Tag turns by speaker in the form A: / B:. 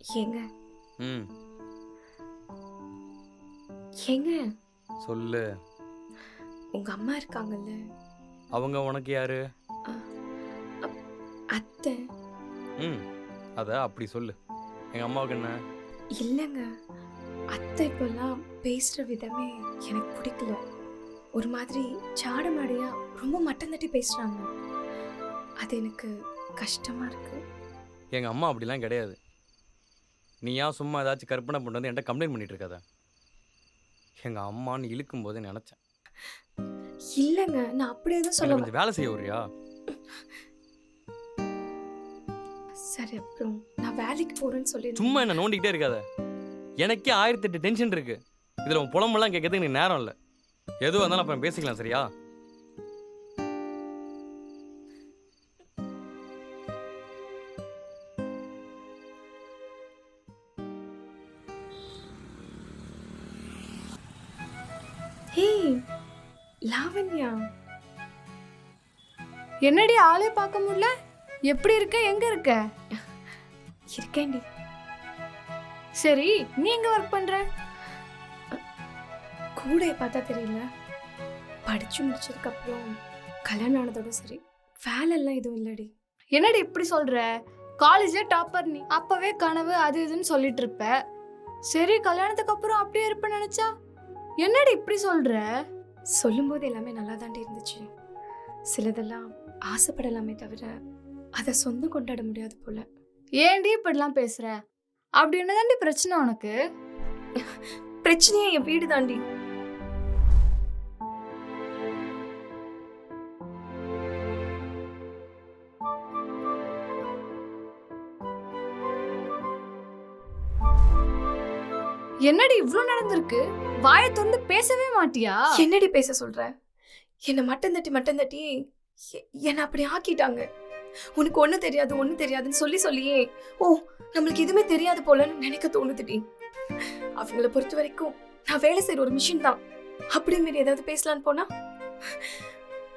A: ஏங்க
B: ம்
A: ஏங்க
B: சொல்லு.
A: உங்க அம்மா இருக்காங்கல்ல,
B: அவங்க உனக்கு யாரு?
A: அப்- அத்தை.
B: ம் அத அப்படி சொல்லு. எங்கள் அம்மாவுக்கு என்ன?
A: இல்லைங்க, அத்தை இப்பெல்லாம் பேசுற விதமே எனக்கு பிடிக்கல. ஒரு மாதிரி சாட மாடியா ரொம்ப மட்டம் தட்டி பேசுறாங்க. அது எனக்கு கஷ்டமா இருக்கு.
B: எங்கள் அம்மா அப்படிலாம் கிடையாது. நீ ஏன் சும்மா ஏதாச்சும் கற்பனை பண்ணிட்டு வந்து என்கிட்ட கம்ப்ளைண்ட் பண்ணிட்டு இருக்காத. எங்கள் அம்மான்னு இழுக்கும் போது நினச்சேன்.
A: இல்லைங்க, நான் அப்படி எதுவும் சொல்ல
B: எனக்கு கொஞ்சம் வேலை செய்ய வரியா?
A: சரி, அப்புறம் நான் வேலைக்கு போறேன்னு சொல்லி
B: சும்மா என்ன நோண்டிக்கிட்டே இருக்காத. எனக்கே 1008 டென்ஷன் இருக்கு. இதில் உன் புலம்பெல்லாம் கேட்கறதுக்கு எனக்கு நேரம் இல்லை. எதுவாக இருந்தாலும் அப்புறம் பேசிக்கலாம், சரியா?
A: ஹே லாவண்யா,
C: என்னடி ஆளே பார்க்க முடியல? எப்படி இருக்க? எங்க இருக்க?
A: இருக்கேன்டி.
C: சரி, நீ எங்க ஒர்க் பண்ற?
A: கூடைய பார்த்தா தெரியல, படிச்சு முடிச்சதுக்கு அப்புறம் கல்யாணம் ஆனதோட சரி, வேலைலாம் எதுவும் இல்லடி.
C: என்னடி இப்படி சொல்ற? காலேஜ்ல டாப்பர் நீ, அப்பவே கனவு அது இதுன்னு சொல்லிட்டு இருப்ப. சரி, கல்யாணத்துக்கு அப்புறம் அப்படியே இருப்ப நினைச்சா என்னடி இப்படி சொல்ற?
A: சொல்லும்போது எல்லாமே நல்லா தாண்டி இருந்துச்சு. சிலதெல்லாம் ஆசைப்படலாமே தவிர அதை சொந்தம் கொண்டாட முடியாது போல.
C: ஏன்டி இப்படிலாம் பேசுற? அப்படி என்னதாண்டி பிரச்சனை உனக்கு?
A: பிரச்சனையே என் வீடு தாண்டி.
C: என்னடி இவ்ளோ நடந்திருக்கு? வாயை திறந்து பேசவே மாட்டியா?
A: என்னடி பேச சொல்ற? என்னை மட்டம் தட்டி என்னை அப்படி ஆக்கிட்டாங்க. உனக்கு ஒண்ணு தெரியாதுன்னு சொல்லி சொல்லியே நம்மளுக்கு எதுவுமே தெரியாது போலன்னு நினைக்க தோணுதுடி. அவங்கள பொறுத்த வரைக்கும் நான் வேலை செய்யற ஒரு மிஷின் தான். அப்படி மீறி ஏதாவது பேசலான்னு போனா